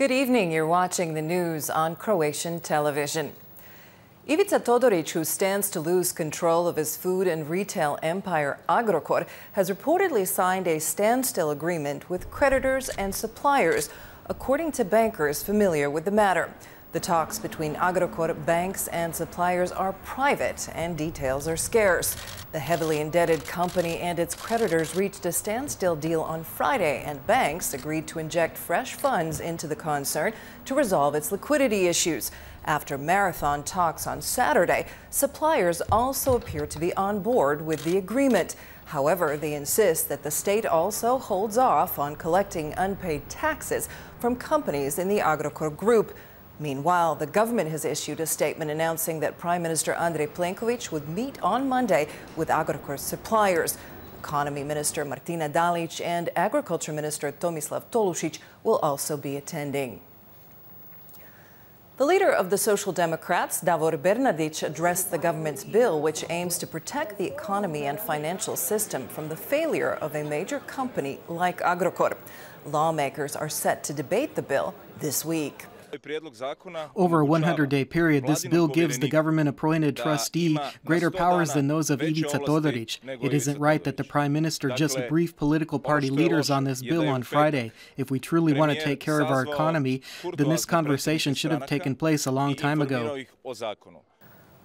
Good evening. You're watching the news on Croatian television. Ivica Todorić, who stands to lose control of his food and retail empire Agrokor, has reportedly signed a standstill agreement with creditors and suppliers, according to bankers familiar with the matter. The talks between Agrokor, banks and suppliers are private and details are scarce. The heavily indebted company and its creditors reached a standstill deal on Friday, and banks agreed to inject fresh funds into the concern to resolve its liquidity issues. After marathon talks on Saturday, suppliers also appear to be on board with the agreement. However, they insist that the state also holds off on collecting unpaid taxes from companies in the Agrokor group. Meanwhile, the government has issued a statement announcing that Prime Minister Andrej Plenković would meet on Monday with Agrokor's suppliers. Economy Minister Martina Dalić and Agriculture Minister Tomislav Tolušić will also be attending. The leader of the Social Democrats, Davor Bernardić, addressed the government's bill, which aims to protect the economy and financial system from the failure of a major company like Agrokor. Lawmakers are set to debate the bill this week. Over a 100-day period, this bill gives the government-appointed trustee greater powers than those of Ivica Todorić. It isn't right that the Prime Minister just briefed political party leaders on this bill on Friday. If we truly want to take care of our economy, then this conversation should have taken place a long time ago.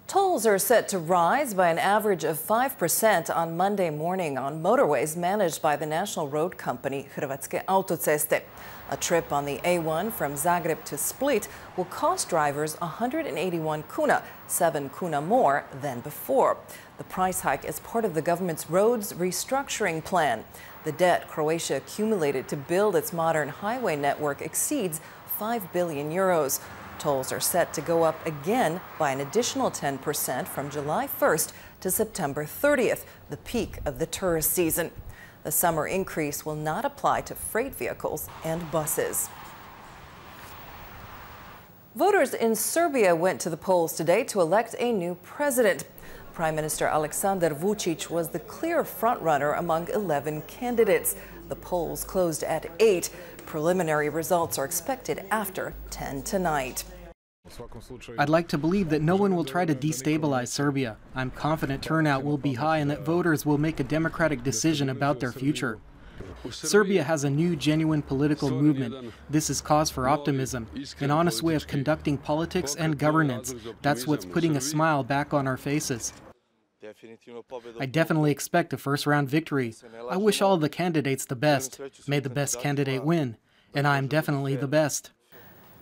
Tolls are set to rise by an average of 5% on Monday morning on motorways managed by the national road company hrti.hrt.hr. A trip on the A1 from Zagreb to Split will cost drivers 181 kuna, 7 kuna more than before. The price hike is part of the government's roads restructuring plan. The debt Croatia accumulated to build its modern highway network exceeds 5 billion euros. Tolls are set to go up again by an additional 10% from July 1st to September 30th, the peak of the tourist season. The summer increase will not apply to freight vehicles and buses. Voters in Serbia went to the polls today to elect a new president. Prime Minister Aleksandar Vučić was the clear frontrunner among 11 candidates. The polls closed at 8. Preliminary results are expected after 10 tonight. I'd like to believe that no one will try to destabilize Serbia. I'm confident turnout will be high and that voters will make a democratic decision about their future. Serbia has a new, genuine political movement. This is cause for optimism, an honest way of conducting politics and governance. That's what's putting a smile back on our faces. I definitely expect a first-round victory. I wish all the candidates the best. May the best candidate win. And I'm definitely the best.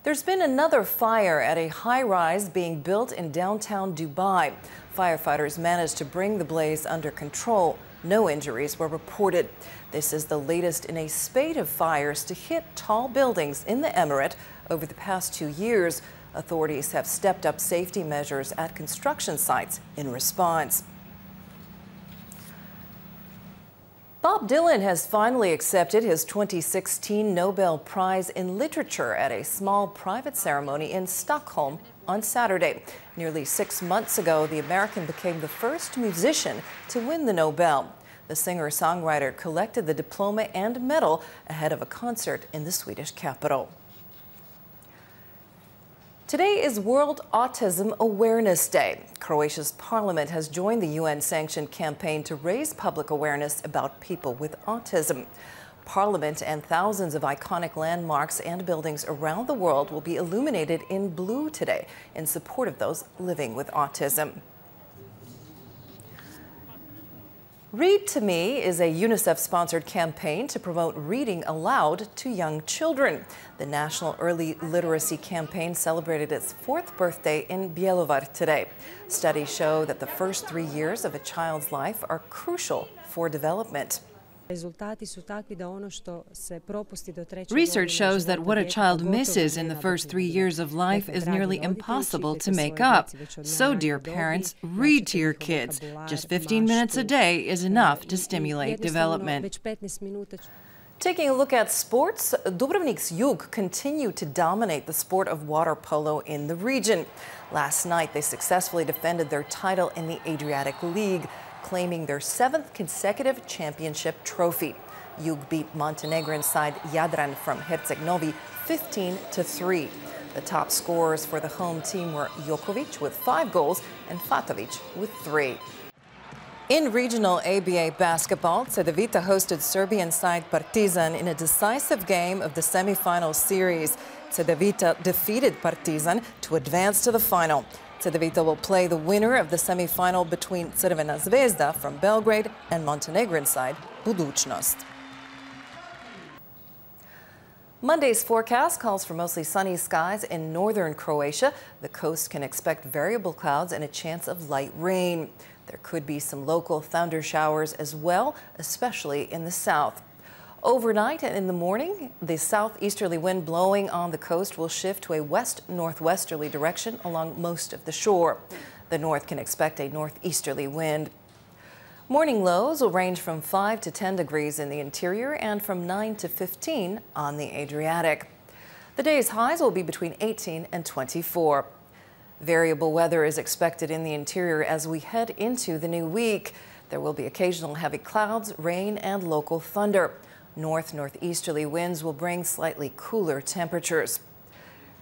There's been another fire at a high-rise being built in downtown Dubai. Firefighters managed to bring the blaze under control. No injuries were reported. This is the latest in a spate of fires to hit tall buildings in the emirate over the past 2 years. Authorities have stepped up safety measures at construction sites in response. Bob Dylan has finally accepted his 2016 Nobel Prize in Literature at a small private ceremony in Stockholm on Saturday. Nearly 6 months ago, the American became the first musician to win the Nobel. The singer-songwriter collected the diploma and medal ahead of a concert in the Swedish capital. Today is World Autism Awareness Day. Croatia's parliament has joined the UN-sanctioned campaign to raise public awareness about people with autism. Parliament and thousands of iconic landmarks and buildings around the world will be illuminated in blue today in support of those living with autism. Read to Me is a UNICEF-sponsored campaign to promote reading aloud to young children. The National Early Literacy Campaign celebrated its 4th birthday in Bjelovar today. Studies show that the first 3 years of a child's life are crucial for development. Research shows that what a child misses in the first 3 years of life is nearly impossible to make up. So, dear parents, read to your kids. Just 15 minutes a day is enough to stimulate development. Taking a look at sports, Dubrovnik's Jug continue to dominate the sport of water polo in the region. Last night, they successfully defended their title in the Adriatic League, claiming their 7th consecutive championship trophy. Jug beat Montenegrin side Jadran from Herceg Novi 15-3. The top scorers for the home team were Jokovic with 5 goals and Fatovic with 3. In regional ABA basketball, Cedevita hosted Serbian side Partizan in a decisive game of the semifinal series. Cedevita defeated Partizan to advance to the final. Cedevita will play the winner of the semifinal between Crvena Zvezda from Belgrade and Montenegrin side Budućnost. Monday's forecast calls for mostly sunny skies in northern Croatia. The coast can expect variable clouds and a chance of light rain. There could be some local thunder showers as well, especially in the south. Overnight and in the morning, the southeasterly wind blowing on the coast will shift to a west-northwesterly direction along most of the shore. The north can expect a northeasterly wind. Morning lows will range from 5 to 10 degrees in the interior and from 9 to 15 on the Adriatic. The day's highs will be between 18 and 24. Variable weather is expected in the interior as we head into the new week. There will be occasional heavy clouds, rain, and local thunder. Northeasterly winds will bring slightly cooler temperatures.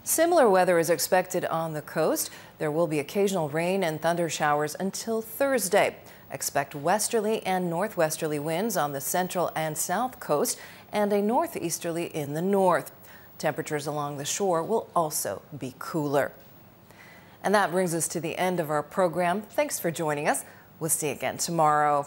Similar weather is expected on the coast. There will be occasional rain and thunder showers until Thursday. Expect westerly and northwesterly winds on the central and south coast and a northeasterly in the north. Temperatures along the shore will also be cooler. And that brings us to the end of our program. Thanks for joining us. We'll see you again tomorrow.